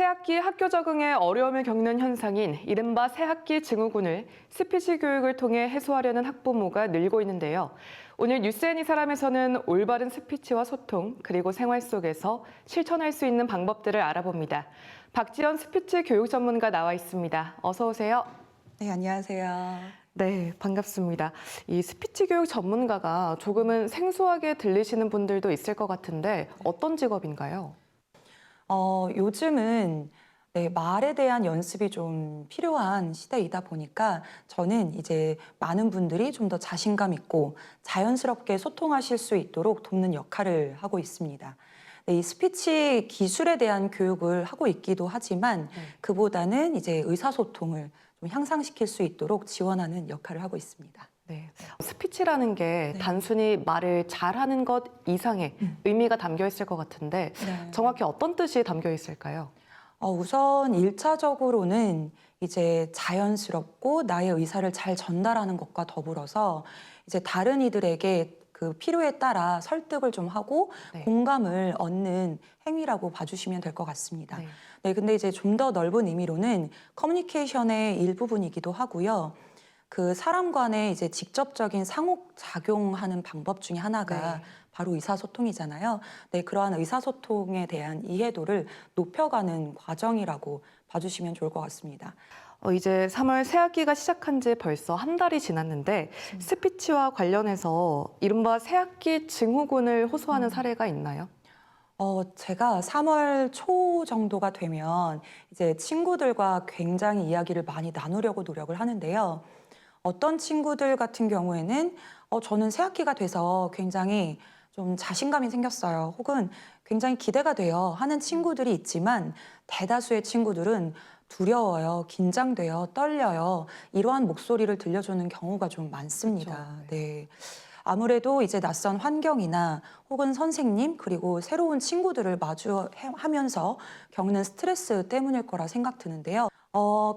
새학기 학교 적응에 어려움을 겪는 현상인 이른바 새학기 증후군을 스피치 교육을 통해 해소하려는 학부모가 늘고 있는데요. 오늘 뉴스앤 이 사람에서는 올바른 스피치와 소통, 그리고 생활 속에서 실천할 수 있는 방법들을 알아봅니다. 박지연 스피치 교육 전문가 나와 있습니다. 어서 오세요. 네, 안녕하세요. 네, 반갑습니다. 이 스피치 교육 전문가가 조금은 생소하게 들리시는 분들도 있을 것 같은데 어떤 직업인가요? 요즘은 네, 말에 대한 연습이 좀 필요한 시대이다 보니까 저는 이제 많은 분들이 좀 더 자신감 있고 자연스럽게 소통하실 수 있도록 돕는 역할을 하고 있습니다. 네, 이 스피치 기술에 대한 교육을 하고 있기도 하지만 그보다는 이제 의사소통을 좀 향상시킬 수 있도록 지원하는 역할을 하고 있습니다. 네, 스피치라는 게 네. 단순히 말을 잘하는 것 이상의 의미가 담겨 있을 것 같은데 네. 정확히 어떤 뜻이 담겨 있을까요? 우선 일차적으로는 이제 자연스럽고 나의 의사를 잘 전달하는 것과 더불어서 이제 다른 이들에게 그 필요에 따라 설득을 좀 하고 네. 공감을 얻는 행위라고 봐주시면 될 것 같습니다. 네. 네, 근데 이제 좀 더 넓은 의미로는 커뮤니케이션의 일부분이기도 하고요. 그 사람 간의 이제 직접적인 상호작용하는 방법 중에 하나가 네. 바로 의사소통이잖아요. 네, 그러한 의사소통에 대한 이해도를 높여가는 과정이라고 봐주시면 좋을 것 같습니다. 이제 3월 새학기가 시작한 지 벌써 한 달이 지났는데 스피치와 관련해서 이른바 새학기 증후군을 호소하는 사례가 있나요? 제가 3월 초 정도가 되면 이제 친구들과 굉장히 이야기를 많이 나누려고 노력을 하는데요. 어떤 친구들 같은 경우에는 저는 새 학기가 돼서 굉장히 좀 자신감이 생겼어요. 혹은 굉장히 기대가 돼요 하는 친구들이 있지만 대다수의 친구들은 두려워요, 긴장돼요, 떨려요. 이러한 목소리를 들려주는 경우가 좀 많습니다. 그렇죠. 네. 아무래도 이제 낯선 환경이나 혹은 선생님 그리고 새로운 친구들을 마주하면서 겪는 스트레스 때문일 거라 생각 드는데요.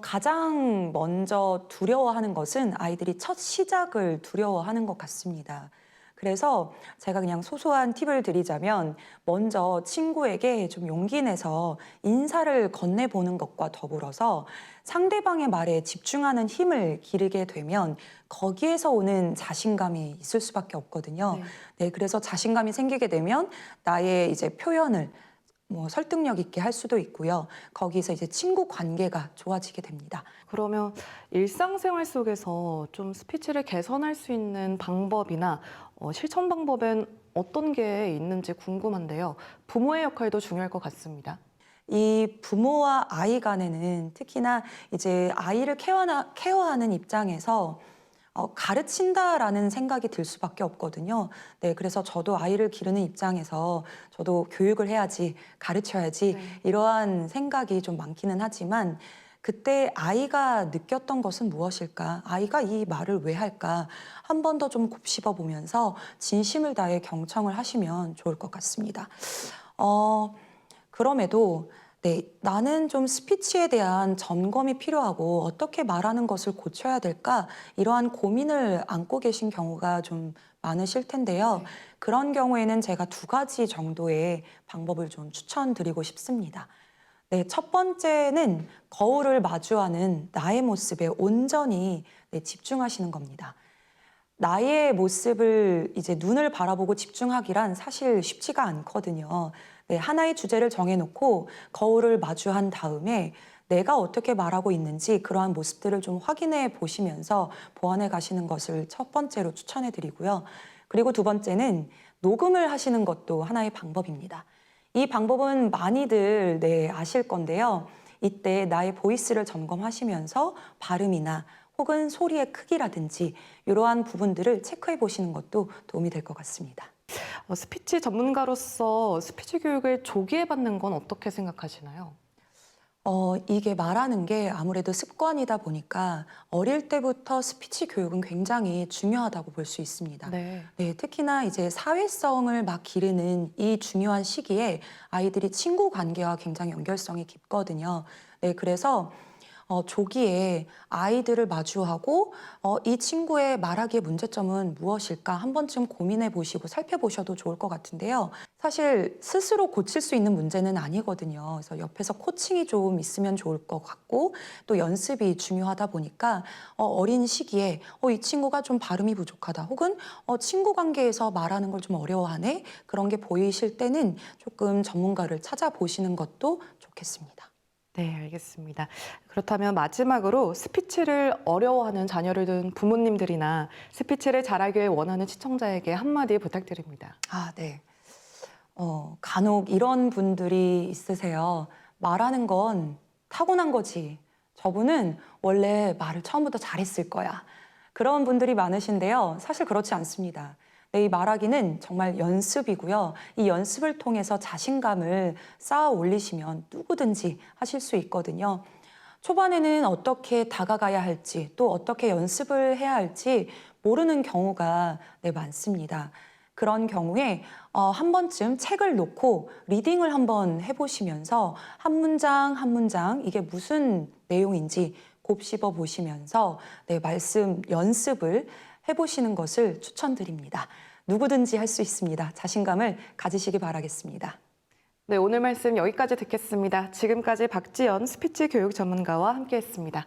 가장 먼저 두려워하는 것은 아이들이 첫 시작을 두려워하는 것 같습니다. 그래서 제가 그냥 소소한 팁을 드리자면 먼저 친구에게 좀 용기 내서 인사를 건네보는 것과 더불어서 상대방의 말에 집중하는 힘을 기르게 되면 거기에서 오는 자신감이 있을 수밖에 없거든요. 네, 그래서 자신감이 생기게 되면 나의 이제 표현을 설득력 있게 할 수도 있고요. 거기서 이제 친구 관계가 좋아지게 됩니다. 그러면 일상생활 속에서 좀 스피치를 개선할 수 있는 방법이나 실천 방법엔 어떤 게 있는지 궁금한데요. 부모의 역할도 중요할 것 같습니다. 이 부모와 아이 간에는 특히나 이제 아이를 케어하는 입장에서 가르친다라는 생각이 들 수밖에 없거든요. 네, 그래서 저도 아이를 기르는 입장에서 저도 교육을 해야지, 가르쳐야지 이러한 생각이 좀 많기는 하지만 그때 아이가 느꼈던 것은 무엇일까? 아이가 이 말을 왜 할까? 한 번 더 좀 곱씹어 보면서 진심을 다해 경청을 하시면 좋을 것 같습니다. 그럼에도 네, 나는 좀 스피치에 대한 점검이 필요하고 어떻게 말하는 것을 고쳐야 될까? 이러한 고민을 안고 계신 경우가 좀 많으실 텐데요. 그런 경우에는 제가 두 가지 정도의 방법을 좀 추천드리고 싶습니다. 네, 첫 번째는 거울을 마주하는 나의 모습에 온전히 집중하시는 겁니다. 나의 모습을 이제 눈을 바라보고 집중하기란 사실 쉽지가 않거든요. 네, 하나의 주제를 정해놓고 거울을 마주한 다음에 내가 어떻게 말하고 있는지 그러한 모습들을 좀 확인해 보시면서 보완해 가시는 것을 첫 번째로 추천해 드리고요. 그리고 두 번째는 녹음을 하시는 것도 하나의 방법입니다. 이 방법은 많이들 아실 건데요. 이때 나의 보이스를 점검하시면서 발음이나 혹은 소리의 크기라든지 이러한 부분들을 체크해 보시는 것도 도움이 될 것 같습니다. 스피치 전문가로서 스피치 교육을 조기에 받는 건 어떻게 생각하시나요? 이게 말하는 게 아무래도 습관이다 보니까 어릴 때부터 스피치 교육은 굉장히 중요하다고 볼 수 있습니다. 네. 네, 특히나 이제 사회성을 막 기르는 이 중요한 시기에 아이들이 친구 관계와 굉장히 연결성이 깊거든요. 네, 그래서 조기에 아이들을 마주하고 이 친구의 말하기의 문제점은 무엇일까 한 번쯤 고민해 보시고 살펴보셔도 좋을 것 같은데요. 사실 스스로 고칠 수 있는 문제는 아니거든요. 그래서 옆에서 코칭이 좀 있으면 좋을 것 같고 또 연습이 중요하다 보니까 어린 시기에 이 친구가 좀 발음이 부족하다 혹은 친구 관계에서 말하는 걸 좀 어려워하네 그런 게 보이실 때는 조금 전문가를 찾아보시는 것도 좋겠습니다. 네, 알겠습니다. 그렇다면 마지막으로 스피치를 어려워하는 자녀를 둔 부모님들이나 스피치를 잘하길 원하는 시청자에게 한마디 부탁드립니다. 아, 네. 간혹 이런 분들이 있으세요. 말하는 건 타고난 거지. 저분은 원래 말을 처음부터 잘했을 거야. 그런 분들이 많으신데요. 사실 그렇지 않습니다. 네, 이 말하기는 정말 연습이고요. 이 연습을 통해서 자신감을 쌓아 올리시면 누구든지 하실 수 있거든요. 초반에는 어떻게 다가가야 할지 또 어떻게 연습을 해야 할지 모르는 경우가 네, 많습니다. 그런 경우에 한 번쯤 책을 놓고 리딩을 한번 해보시면서 한 문장 한 문장 이게 무슨 내용인지 곱씹어 보시면서 네, 말씀 연습을 해보시는 것을 추천드립니다. 누구든지 할 수 있습니다. 자신감을 가지시기 바라겠습니다. 네, 오늘 말씀 여기까지 듣겠습니다. 지금까지 박지연 스피치 교육 전문가와 함께했습니다.